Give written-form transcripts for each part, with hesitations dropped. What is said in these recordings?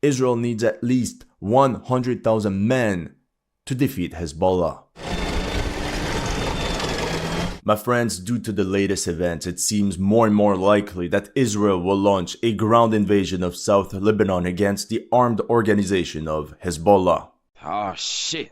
Israel needs at least 100,000 men to defeat Hezbollah. My friends, due to the latest events, it seems more and more likely that Israel will launch a ground invasion of South Lebanon against the armed organization of Hezbollah. Oh shit,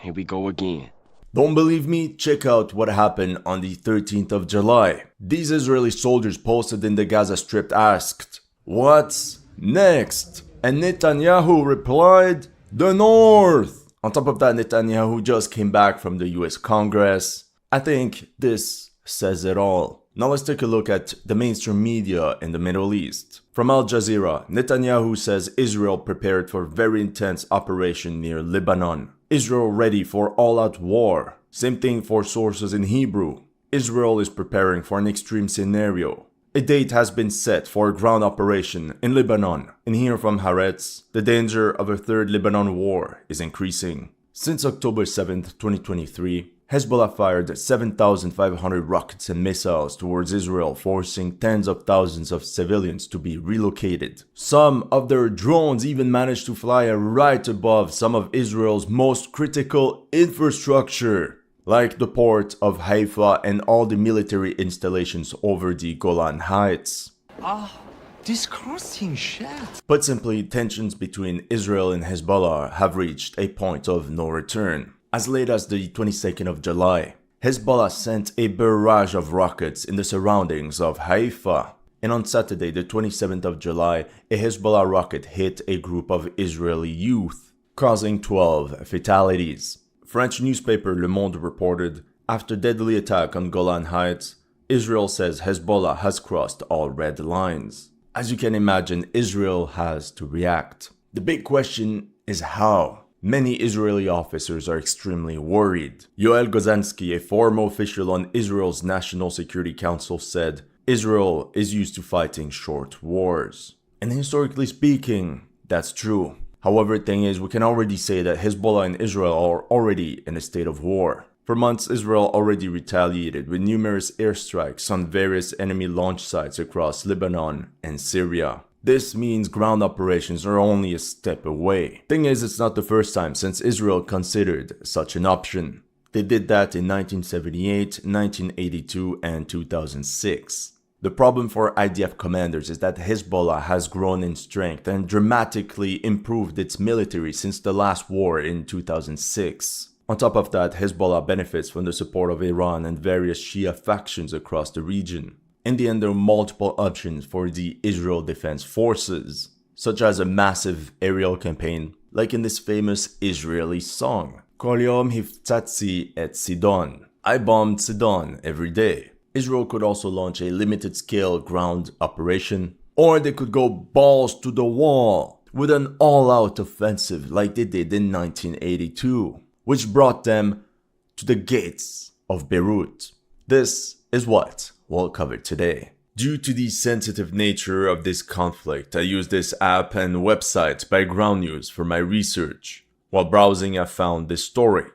here we go again. Don't believe me? Check out what happened on the 13th of July. These Israeli soldiers posted in the Gaza Strip asked, "What's next?" And Netanyahu replied, "The North." On top of that, Netanyahu just came back from the US Congress. I think this says it all. Now let's take a look at the mainstream media in the Middle East. From Al Jazeera, Netanyahu says Israel prepared for very intense operation near Lebanon. Israel ready for all-out war. Same thing for sources in Hebrew. Israel is preparing for an extreme scenario. A date has been set for a ground operation in Lebanon. And here from Haaretz, the danger of a third Lebanon war is increasing. Since October 7th, 2023, Hezbollah fired 7,500 rockets and missiles towards Israel, forcing tens of thousands of civilians to be relocated. Some of their drones even managed to fly right above some of Israel's most critical infrastructure, like the port of Haifa and all the military installations over the Golan Heights. Disgusting shit. Put simply, tensions between Israel and Hezbollah have reached a point of no return. As late as the 22nd of July, Hezbollah sent a barrage of rockets in the surroundings of Haifa. And on Saturday, the 27th of July, a Hezbollah rocket hit a group of Israeli youth, causing 12 fatalities. French newspaper Le Monde reported, after deadly attack on Golan Heights, Israel says Hezbollah has crossed all red lines. As you can imagine, Israel has to react. The big question is how. Many Israeli officers are extremely worried. Yoel Gozansky, a former official on Israel's National Security Council, said, Israel is used to fighting short wars. And historically speaking, that's true. However, the thing is, we can already say that Hezbollah and Israel are already in a state of war. For months, Israel already retaliated with numerous airstrikes on various enemy launch sites across Lebanon and Syria. This means ground operations are only a step away. Thing is, it's not the first time since Israel considered such an option. They did that in 1978, 1982, and 2006. The problem for IDF commanders is that Hezbollah has grown in strength and dramatically improved its military since the last war in 2006. On top of that, Hezbollah benefits from the support of Iran and various Shia factions across the region. In the end, there are multiple options for the Israel Defense Forces, such as a massive aerial campaign, like in this famous Israeli song, Kol Yom Hiftzatzi et Sidon. I bombed Sidon every day. Israel could also launch a limited-scale ground operation, or they could go balls to the wall with an all-out offensive like they did in 1982, which brought them to the gates of Beirut. This is what we'll cover today. Due to the sensitive nature of this conflict, I used this app and website by Ground News for my research. While browsing, I found this story.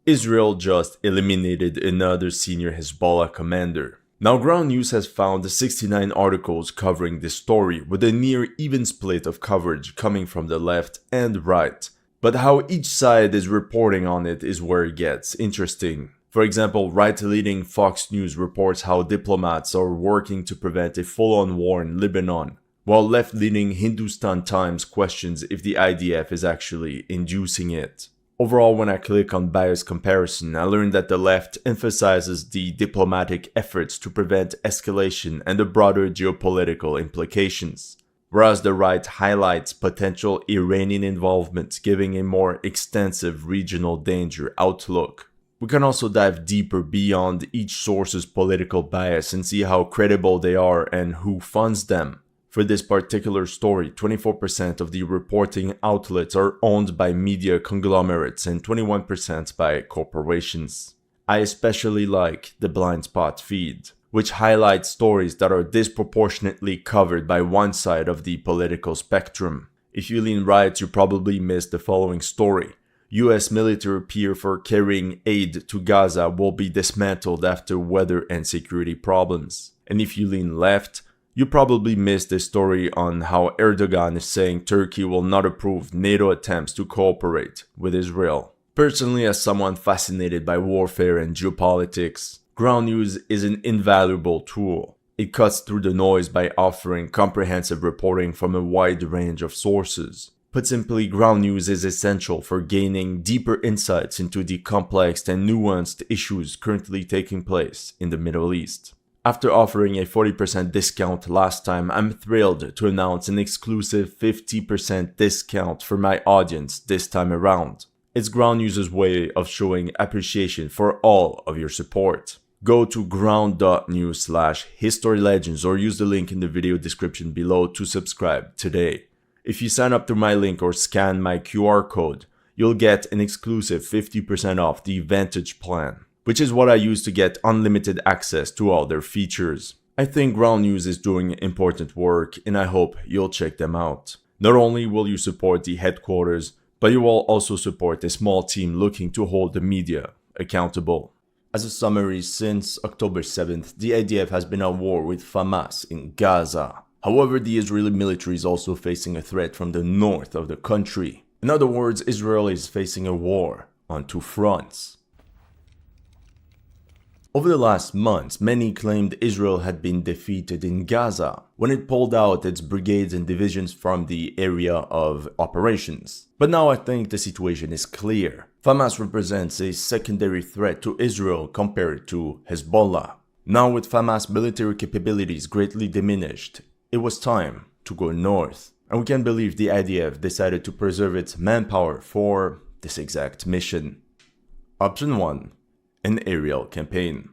Israel just eliminated another senior Hezbollah commander. Now, Ground News has found 69 articles covering this story, with a near even split of coverage coming from the left and right. But how each side is reporting on it is where it gets interesting. For example, right-leaning Fox News reports how diplomats are working to prevent a full-on war in Lebanon, while left-leaning Hindustan Times questions if the IDF is actually inducing it. Overall, when I click on bias comparison, I learned that the left emphasizes the diplomatic efforts to prevent escalation and the broader geopolitical implications, whereas the right highlights potential Iranian involvement, giving a more extensive regional danger outlook. We can also dive deeper beyond each source's political bias and see how credible they are and who funds them. For this particular story, 24% of the reporting outlets are owned by media conglomerates and 21% by corporations. I especially like the blind spot feed, which highlights stories that are disproportionately covered by one side of the political spectrum. If you lean right, you probably missed the following story. US military pier for carrying aid to Gaza will be dismantled after weather and security problems. And if you lean left, You probably missed the story on how Erdogan is saying Turkey will not approve NATO attempts to cooperate with Israel. Personally, as someone fascinated by warfare and geopolitics, ground news is an invaluable tool. It cuts through the noise by offering comprehensive reporting from a wide range of sources. Put simply, ground news is essential for gaining deeper insights into the complex and nuanced issues currently taking place in the Middle East. After offering a 40% discount last time, I'm thrilled to announce an exclusive 50% discount for my audience this time around. It's Ground News' way of showing appreciation for all of your support. Go to ground.news/historylegends or use the link in the video description below to subscribe today. If you sign up through my link or scan my QR code, you'll get an exclusive 50% off the Vantage plan, which is what I use to get unlimited access to all their features. I think Ground News is doing important work and I hope you'll check them out. Not only will you support the headquarters, but you will also support a small team looking to hold the media accountable. As a summary, since October 7th, the IDF has been at war with Hamas in Gaza. However, the Israeli military is also facing a threat from the north of the country. In other words, Israel is facing a war on two fronts. Over the last months, many claimed Israel had been defeated in Gaza when it pulled out its brigades and divisions from the area of operations. But now I think the situation is clear. Hamas represents a secondary threat to Israel compared to Hezbollah. Now with Hamas military capabilities greatly diminished, it was time to go north. And we can't believe the IDF decided to preserve its manpower for this exact mission. Option 1. An aerial campaign.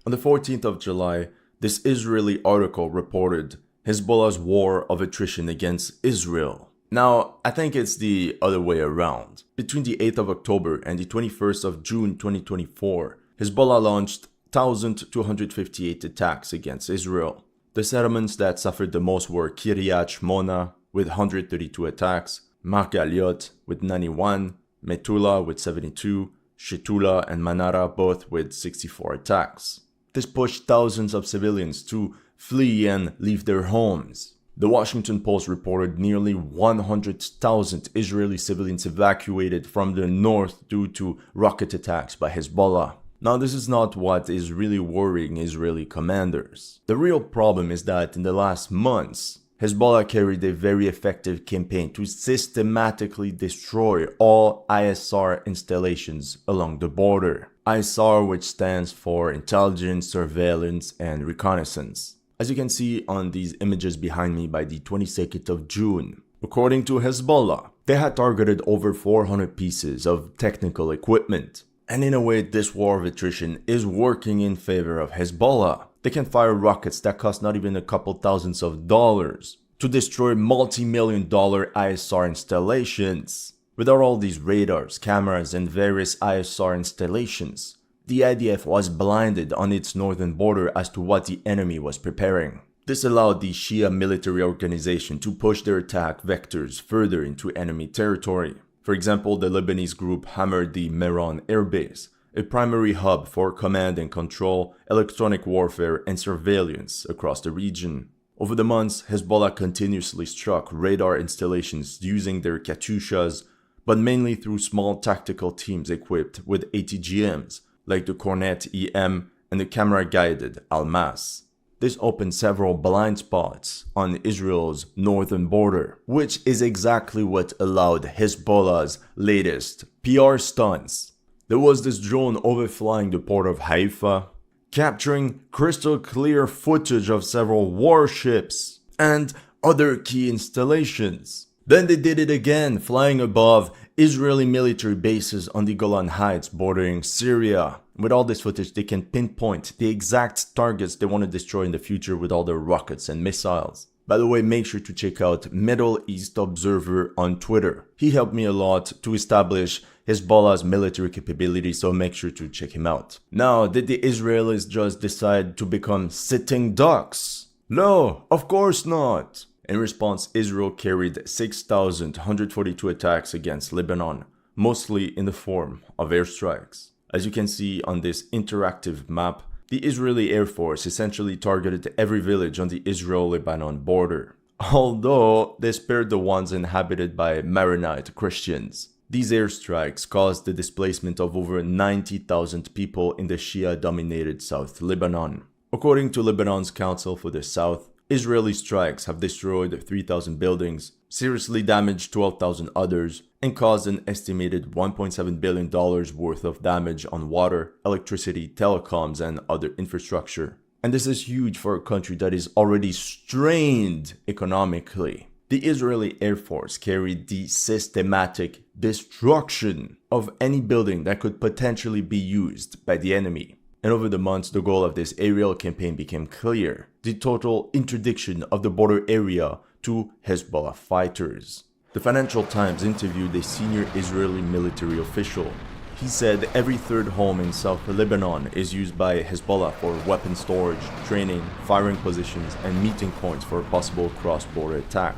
On the 14th of July, this Israeli article reported Hezbollah's war of attrition against Israel. Now, I think it's the other way around. Between the 8th of October and the 21st of June 2024, Hezbollah launched 1,258 attacks against Israel. The settlements that suffered the most were Kiryat Shmona with 132 attacks, Margaliot with 91, Metula with 72, Shetula and Manara both with 64 attacks. This pushed thousands of civilians to flee and leave their homes. The Washington Post reported nearly 100,000 Israeli civilians evacuated from the north due to rocket attacks by Hezbollah. Now, this is not what is really worrying Israeli commanders. The real problem is that in the last months, Hezbollah carried a very effective campaign to systematically destroy all ISR installations along the border. ISR, which stands for Intelligence, Surveillance, and Reconnaissance. As you can see on these images behind me by the 22nd of June, according to Hezbollah, they had targeted over 400 pieces of technical equipment. And in a way, this war of attrition is working in favor of Hezbollah. They can fire rockets that cost not even a couple thousands of dollars to destroy multi-million-dollar ISR installations. Without all these radars, cameras, and various ISR installations, the IDF was blinded on its northern border as to what the enemy was preparing. This allowed the Shia military organization to push their attack vectors further into enemy territory. For example, the Lebanese group hammered the Meron airbase, a primary hub for command and control, electronic warfare, and surveillance across the region. Over the months, Hezbollah continuously struck radar installations using their Katyushas, but mainly through small tactical teams equipped with ATGMs, like the Cornet EM and the camera-guided Almas. This opened several blind spots on Israel's northern border, which is exactly what allowed Hezbollah's latest PR stunts. There was this drone overflying the port of Haifa, capturing crystal clear footage of several warships and other key installations. Then they did it again, flying above Israeli military bases on the Golan Heights bordering Syria. With all this footage, they can pinpoint the exact targets they want to destroy in the future with all their rockets and missiles. By the way, make sure to check out Middle East Observer on Twitter. He helped me a lot to establish Hezbollah's military capability, so make sure to check him out. Now, did the Israelis just decide to become sitting ducks? No, of course not. In response, Israel carried 6,142 attacks against Lebanon, mostly in the form of airstrikes. As you can see on this interactive map, The Israeli Air Force essentially targeted every village on the Israel-Lebanon border, although they spared the ones inhabited by Maronite Christians. These airstrikes caused the displacement of over 90,000 people in the Shia-dominated South Lebanon. According to Lebanon's Council for the South, Israeli strikes have destroyed 3,000 buildings, seriously damaged 12,000 others, and caused an estimated $1.7 billion worth of damage on water, electricity, telecoms, and other infrastructure. And this is huge for a country that is already strained economically. The Israeli Air Force carried the systematic destruction of any building that could potentially be used by the enemy. And over the months, the goal of this aerial campaign became clear: the total interdiction of the border area to Hezbollah fighters. The Financial Times interviewed a senior Israeli military official. He said every third home in South Lebanon is used by Hezbollah for weapon storage, training, firing positions, and meeting points for a possible cross-border attack.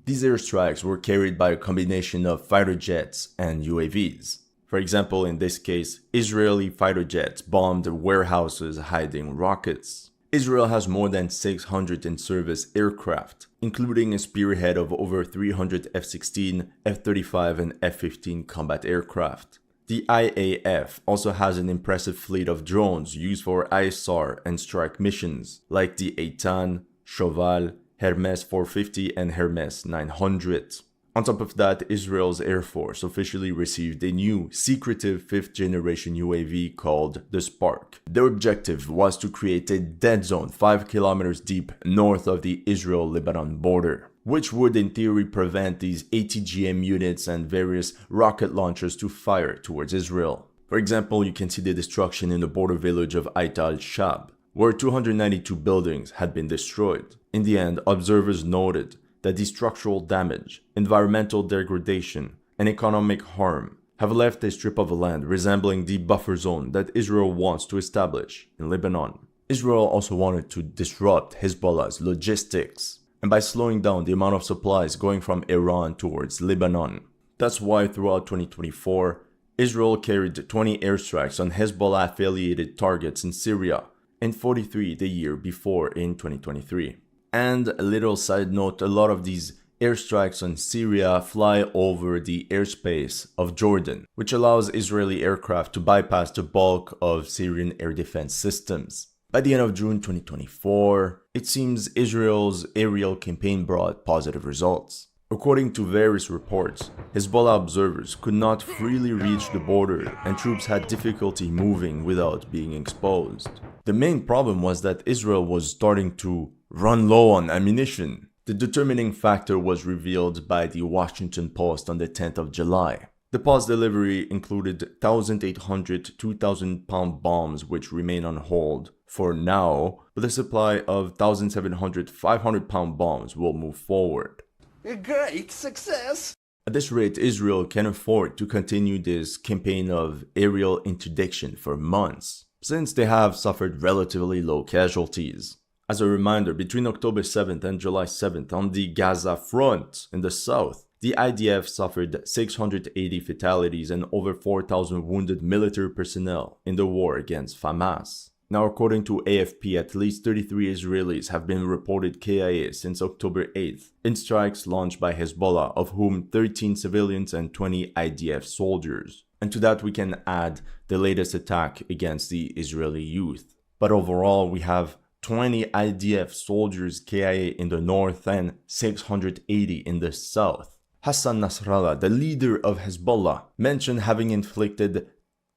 These airstrikes were carried by a combination of fighter jets and UAVs. For example, in this case, Israeli fighter jets bombed warehouses hiding rockets. Israel has more than 600 in-service aircraft, including a spearhead of over 300 F-16, F-35, and F-15 combat aircraft. The IAF also has an impressive fleet of drones used for ISR and strike missions, like the Eitan, Shoval, Hermes 450, and Hermes 900. On top of that, Israel's Air Force officially received a new, secretive 5th-generation UAV called the Spark. Their objective was to create a dead zone 5 kilometers deep north of the Israel-Lebanon border, which would in theory prevent these ATGM units and various rocket launchers to fire towards Israel. For example, you can see the destruction in the border village of Ait al-Shab, where 292 buildings had been destroyed. In the end, observers noted that the structural damage, environmental degradation, and economic harm have left a strip of land resembling the buffer zone that Israel wants to establish in Lebanon. Israel also wanted to disrupt Hezbollah's logistics, and by slowing down the amount of supplies going from Iran towards Lebanon. That's why throughout 2024, Israel carried 20 airstrikes on Hezbollah-affiliated targets in Syria, and 43 the year before in 2023. And a little side note, a lot of these airstrikes on Syria fly over the airspace of Jordan, which allows Israeli aircraft to bypass the bulk of Syrian air defense systems. By the end of June 2024, it seems Israel's aerial campaign brought positive results. According to various reports, Hezbollah observers could not freely reach the border and troops had difficulty moving without being exposed. The main problem was that Israel was starting to run low on ammunition. The determining factor was revealed by the Washington Post on the 10th of July. The pause delivery included 1,800 2,000-pound bombs which remain on hold for now, but the supply of 1,700 500-pound bombs will move forward. A great success! At this rate, Israel can afford to continue this campaign of aerial interdiction for months, since they have suffered relatively low casualties. As a reminder, between October 7th and July 7th on the Gaza front in the south, the IDF suffered 680 fatalities and over 4,000 wounded military personnel in the war against Hamas. Now, according to AFP, at least 33 Israelis have been reported KIA since October 8th in strikes launched by Hezbollah, of whom 13 civilians and 20 IDF soldiers. And to that we can add the latest attack against the Israeli youth. But overall, we have 20 IDF soldiers KIA in the north and 680 in the south. Hassan Nasrallah, the leader of Hezbollah, mentioned having inflicted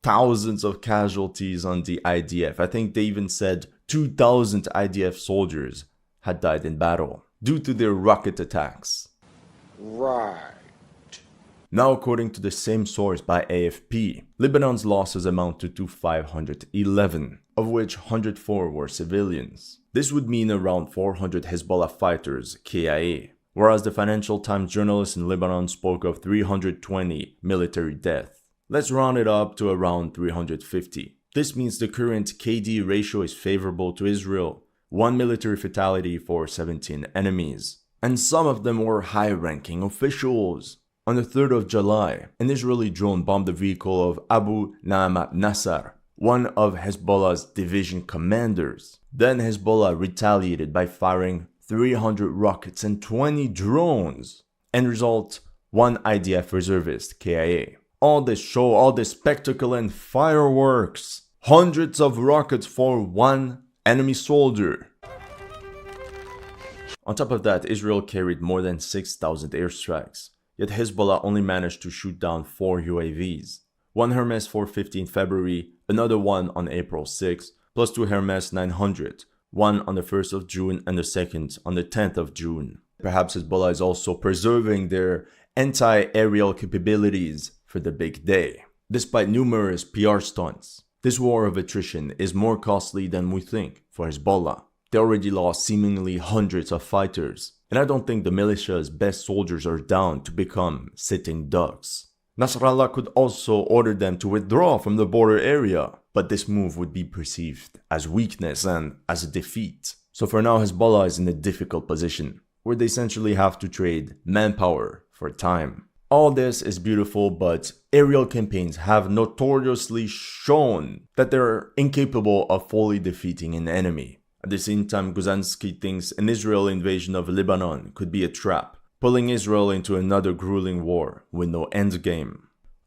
thousands of casualties on the IDF. I think they even said 2,000 IDF soldiers had died in battle due to their rocket attacks. Right. Now, according to the same source by AFP, Lebanon's losses amounted to 511, of which 104 were civilians. This would mean around 400 Hezbollah fighters KIA, whereas the Financial Times journalist in Lebanon spoke of 320 military deaths. Let's round it up to around 350. This means the current KD ratio is favorable to Israel, 1 military fatality for 17 enemies. And some of them were high-ranking officials. On the 3rd of July, an Israeli drone bombed the vehicle of Abu Na'amat Nassar, one of Hezbollah's division commanders. Then Hezbollah retaliated by firing 300 rockets and 20 drones. End result, one IDF reservist, KIA. All this show, all this spectacle and fireworks. Hundreds of rockets for one enemy soldier. On top of that, Israel carried more than 6,000 airstrikes. Yet Hezbollah only managed to shoot down 4 UAVs. One Hermes 450 in February, another one on April 6, plus 2 Hermes 900, one on the 1st of June and the second on the 10th of June. Perhaps Hezbollah is also preserving their anti-aerial capabilities for the big day. Despite numerous PR stunts, this war of attrition is more costly than we think for Hezbollah. They already lost seemingly hundreds of fighters, and I don't think the militia's best soldiers are down to become sitting ducks. Nasrallah could also order them to withdraw from the border area, but this move would be perceived as weakness and as a defeat. So for now, Hezbollah is in a difficult position, where they essentially have to trade manpower for time. All this is beautiful, but aerial campaigns have notoriously shown that they're incapable of fully defeating an enemy. At the same time, Guzhansky thinks an Israeli invasion of Lebanon could be a trap, pulling Israel into another grueling war with no endgame.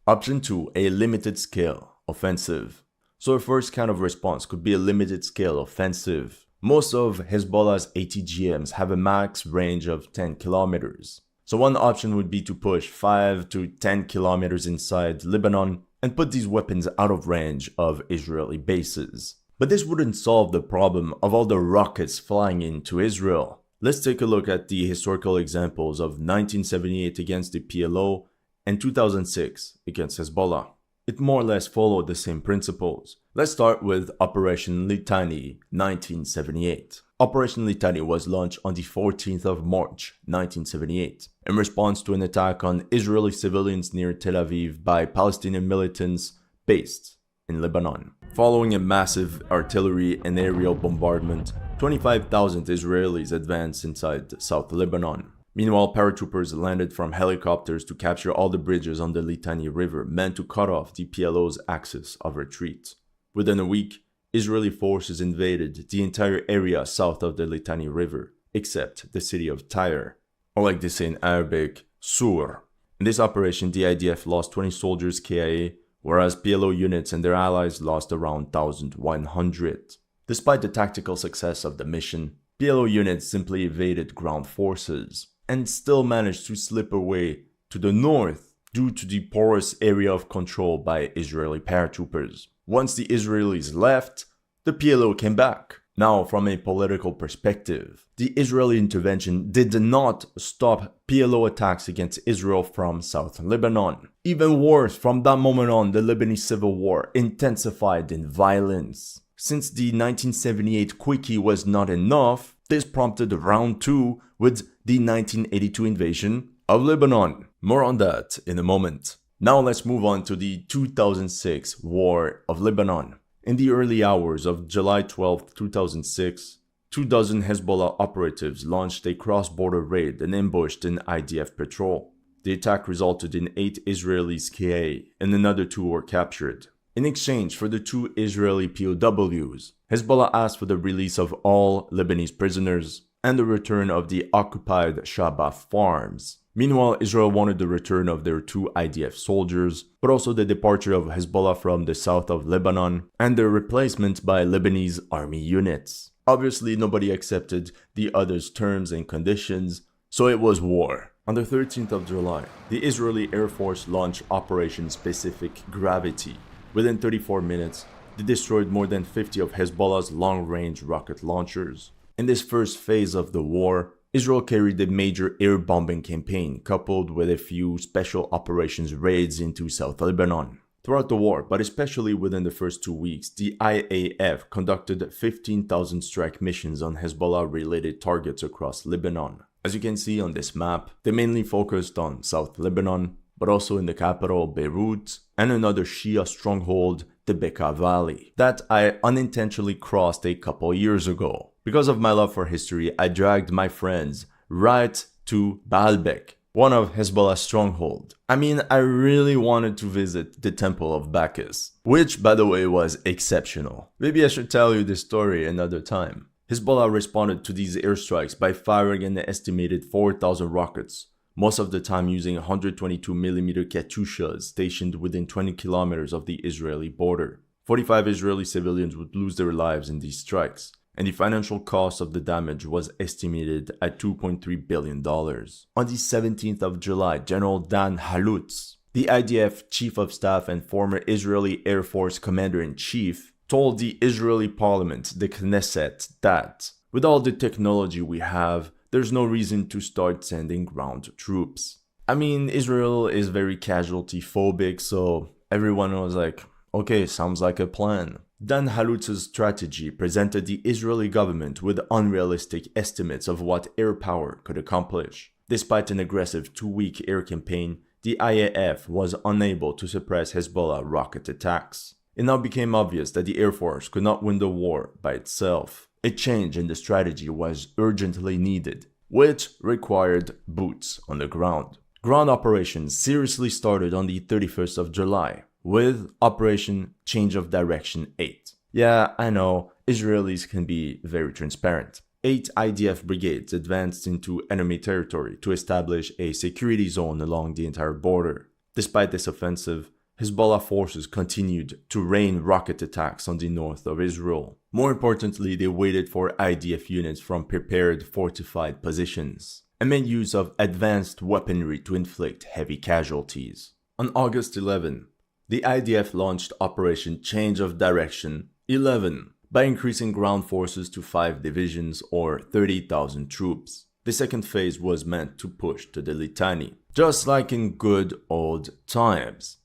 Option 2, a limited scale offensive. So a first kind of response could be a limited scale offensive. Most of Hezbollah's ATGMs have a max range of 10 kilometers. So one option would be to push 5 to 10 kilometers inside Lebanon and put these weapons out of range of Israeli bases. But this wouldn't solve the problem of all the rockets flying into Israel. Let's take a look at the historical examples of 1978 against the PLO and 2006 against Hezbollah. It more or less followed the same principles. Let's start with Operation Litani 1978. Operation Litani was launched on the 14th of March 1978 in response to an attack on Israeli civilians near Tel Aviv by Palestinian militants based in Lebanon. Following a massive artillery and aerial bombardment, 25,000 Israelis advanced inside South Lebanon. Meanwhile, paratroopers landed from helicopters to capture all the bridges on the Litani River, meant to cut off the PLO's axis of retreat. Within a week, Israeli forces invaded the entire area south of the Litani River, except the city of Tyre, or like they say in Arabic, Sur. In this operation, the IDF lost 20 soldiers KIA, whereas PLO units and their allies lost around 1,100. Despite the tactical success of the mission, PLO units simply evaded ground forces and still managed to slip away to the north due to the porous area of control by Israeli paratroopers. Once the Israelis left, the PLO came back. Now, from a political perspective, the Israeli intervention did not stop PLO attacks against Israel from South Lebanon. Even worse, from that moment on, the Lebanese civil war intensified in violence. Since the 1978 quickie was not enough, this prompted round 2 with the 1982 invasion of Lebanon. More on that in a moment. Now let's move on to the 2006 War of Lebanon. In the early hours of July 12, 2006, 24 Hezbollah operatives launched a cross-border raid and ambushed an IDF patrol. The attack resulted in 8 Israelis KIA and another 2 were captured. In exchange for the 2 Israeli POWs, Hezbollah asked for the release of all Lebanese prisoners and the return of the occupied Shaba farms. Meanwhile, Israel wanted the return of their 2 IDF soldiers, but also the departure of Hezbollah from the south of Lebanon and their replacement by Lebanese army units. Obviously, nobody accepted the other's terms and conditions, so it was war. On the 13th of July, the Israeli Air Force launched Operation Specific Gravity. Within 34 minutes, they destroyed more than 50 of Hezbollah's long-range rocket launchers. In this first phase of the war, Israel carried a major air bombing campaign coupled with a few special operations raids into South Lebanon. Throughout the war, but especially within the first 2 weeks, the IAF conducted 15,000 strike missions on Hezbollah-related targets across Lebanon. As you can see on this map, they mainly focused on South Lebanon, but also in the capital Beirut, and another Shia stronghold, the Bekaa Valley, that I unintentionally crossed a couple years ago. Because of my love for history, I dragged my friends right to Baalbek one of Hezbollah's strongholds. I mean, I really wanted to visit the Temple of Bacchus, which, by the way, was exceptional. Maybe I should tell you this story another time. Hezbollah responded to these airstrikes by firing an estimated 4,000 rockets, most of the time using 122mm Katyushas stationed within 20 kilometers of the Israeli border. 45 Israeli civilians would lose their lives in these strikes, and the financial cost of the damage was estimated at $2.3 billion. On the 17th of July, General Dan Halutz, the IDF chief of staff and former Israeli Air Force commander-in-chief, told the Israeli parliament, the Knesset, that with all the technology we have, there's no reason to start sending ground troops. I mean, Israel is very casualty phobic, so everyone was like, okay, sounds like a plan. Dan Halutz's strategy presented the Israeli government with unrealistic estimates of what air power could accomplish. Despite an aggressive 2-week air campaign, the IAF was unable to suppress Hezbollah rocket attacks. It now became obvious that the Air Force could not win the war by itself. A change in the strategy was urgently needed, which required boots on the ground. Ground operations seriously started on the 31st of July, with Operation Change of Direction 8. Yeah, I know, Israelis can be very transparent. 8 IDF brigades advanced into enemy territory to establish a security zone along the entire border. Despite this offensive, Hezbollah forces continued to rain rocket attacks on the north of Israel. More importantly, they waited for IDF units from prepared fortified positions and made use of advanced weaponry to inflict heavy casualties. On August 11, the IDF launched Operation Change of Direction 11 by increasing ground forces to 5 divisions or 30,000 troops. The second phase was meant to push to the Litani, just like in good old times.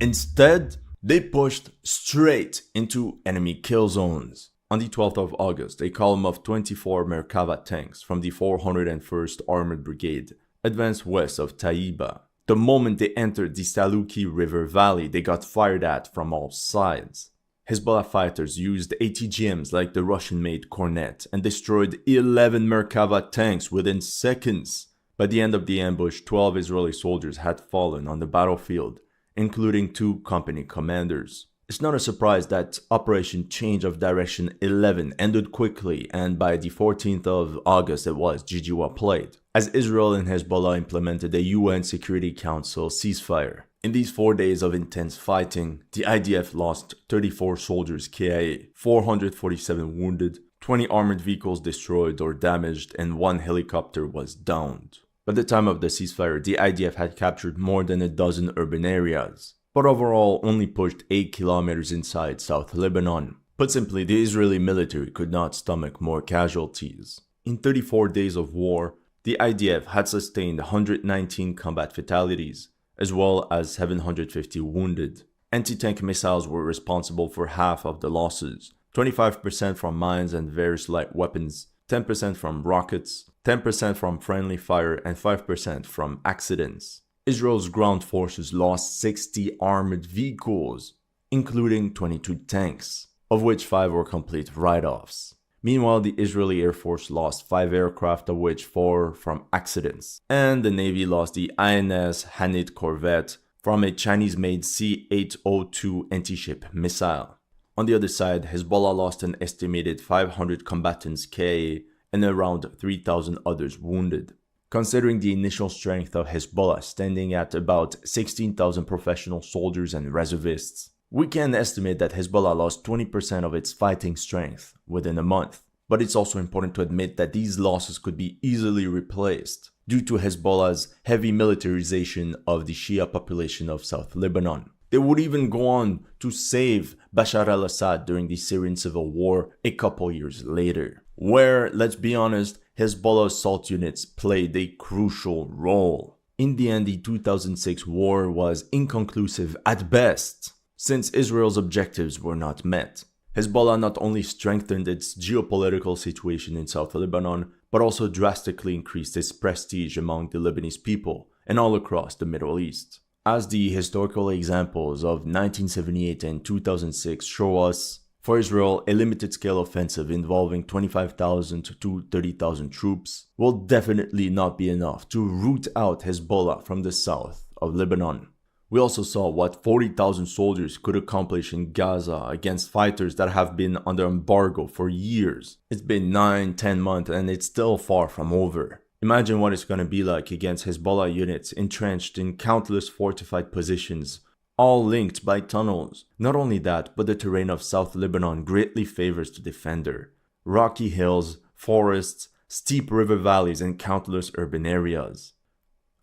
Instead, they pushed straight into enemy kill zones. On the 12th of August, a column of 24 Merkava tanks from the 401st Armored Brigade advanced west of Taiba. The moment they entered the Saluki River Valley, they got fired at from all sides. Hezbollah fighters used ATGMs like the Russian-made Kornet and destroyed 11 Merkava tanks within seconds. By the end of the ambush, 12 Israeli soldiers had fallen on the battlefield, including 2 company commanders. It's not a surprise that Operation Change of Direction 11 ended quickly, and by the 14th of August it was GG well played, as Israel and Hezbollah implemented a UN Security Council ceasefire. In these 4 days of intense fighting, the IDF lost 34 soldiers KIA, 447 wounded, 20 armored vehicles destroyed or damaged, and 1 helicopter was downed. By the time of the ceasefire, the IDF had captured more than a dozen urban areas, but overall only pushed 8 kilometers inside South Lebanon. Put simply, the Israeli military could not stomach more casualties. In 34 days of war, the IDF had sustained 119 combat fatalities, as well as 750 wounded. Anti-tank missiles were responsible for half of the losses, 25% from mines and various light weapons, 10% from rockets, 10% from friendly fire, and 5% from accidents. Israel's ground forces lost 60 armored vehicles, including 22 tanks, of which 5 were complete write-offs. Meanwhile, the Israeli Air Force lost 5 aircraft, of which 4 from accidents, and the Navy lost the INS Hanit corvette from a Chinese-made C-802 anti-ship missile. On the other side, Hezbollah lost an estimated 500 combatants KIA and around 3,000 others wounded. Considering the initial strength of Hezbollah standing at about 16,000 professional soldiers and reservists, we can estimate that Hezbollah lost 20% of its fighting strength within a month. But it's also important to admit that these losses could be easily replaced due to Hezbollah's heavy militarization of the Shia population of South Lebanon. They would even go on to save Bashar al-Assad during the Syrian civil war a couple years later, where, let's be honest, Hezbollah's assault units played a crucial role. In the end, the 2006 war was inconclusive at best, since Israel's objectives were not met. Hezbollah not only strengthened its geopolitical situation in South Lebanon, but also drastically increased its prestige among the Lebanese people and all across the Middle East. As the historical examples of 1978 and 2006 show us, For Israel, a limited-scale offensive involving 25,000 to 30,000 troops will definitely not be enough to root out Hezbollah from the south of Lebanon. We also saw what 40,000 soldiers could accomplish in Gaza against fighters that have been under embargo for years. It's been 9-10 months and it's still far from over. Imagine what it's going to be like against Hezbollah units entrenched in countless fortified positions, all linked by tunnels. Not only that, but the terrain of South Lebanon greatly favors the defender. Rocky hills, forests, steep river valleys, and countless urban areas.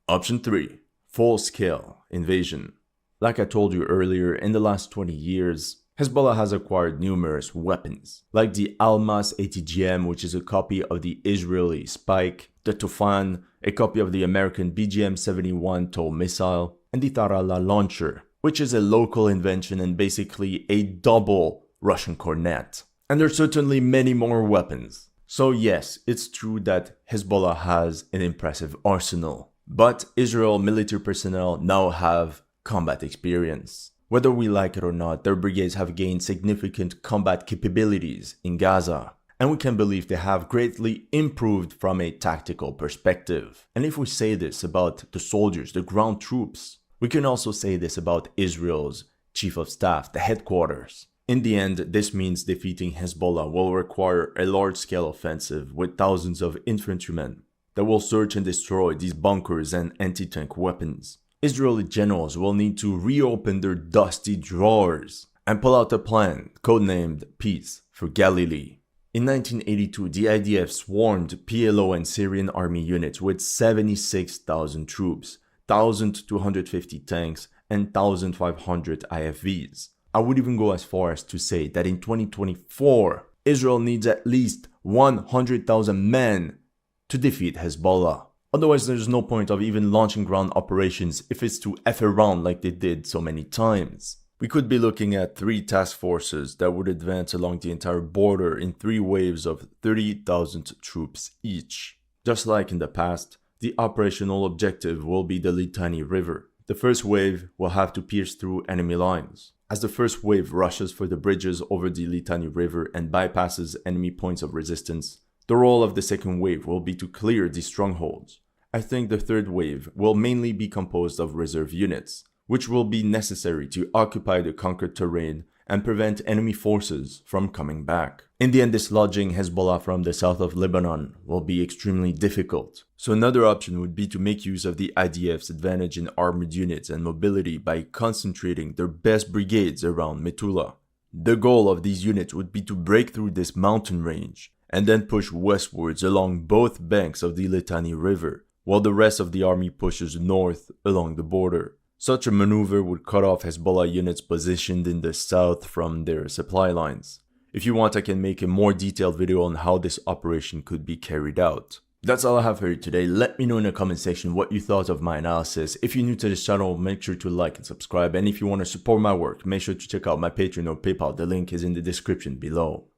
Option 3. Full-scale invasion. Like I told you earlier, in the last 20 years, Hezbollah has acquired numerous weapons, like the Almas ATGM, which is a copy of the Israeli Spike, the Tufan, a copy of the American BGM-71 TOW missile, and the Tarala launcher, which is a local invention and basically a double Russian cornet. And there's certainly many more weapons. So yes, it's true that Hezbollah has an impressive arsenal. But Israel military personnel now have combat experience. Whether we like it or not, their brigades have gained significant combat capabilities in Gaza. And we can believe they have greatly improved from a tactical perspective. And if we say this about the soldiers, the ground troops, we can also say this about Israel's chief of staff, the headquarters. In the end, this means defeating Hezbollah will require a large-scale offensive with thousands of infantrymen that will search and destroy these bunkers and anti-tank weapons. Israeli generals will need to reopen their dusty drawers and pull out a plan codenamed Peace for Galilee. In 1982, the IDF swarmed PLO and Syrian army units with 76,000 troops, 1,250 tanks, and 1,500 IFVs. I would even go as far as to say that in 2024, Israel needs at least 100,000 men to defeat Hezbollah. Otherwise, there's no point of even launching ground operations if it's to F around like they did so many times. We could be looking at 3 task forces that would advance along the entire border in 3 waves of 30,000 troops each. Just like in the past, the operational objective will be the Litani River. The first wave will have to pierce through enemy lines. As the first wave rushes for the bridges over the Litani River and bypasses enemy points of resistance, the role of the second wave will be to clear these strongholds. I think the third wave will mainly be composed of reserve units, which will be necessary to occupy the conquered terrain and prevent enemy forces from coming back. In the end, dislodging Hezbollah from the south of Lebanon will be extremely difficult. So another option would be to make use of the IDF's advantage in armored units and mobility by concentrating their best brigades around Metula. The goal of these units would be to break through this mountain range and then push westwards along both banks of the Litani River, while the rest of the army pushes north along the border. Such a maneuver would cut off Hezbollah units positioned in the south from their supply lines. If you want, I can make a more detailed video on how this operation could be carried out. That's all I have for you today. Let me know in the comment section what you thought of my analysis. If you're new to this channel, make sure to like and subscribe. And if you want to support my work, make sure to check out my Patreon or PayPal. The link is in the description below.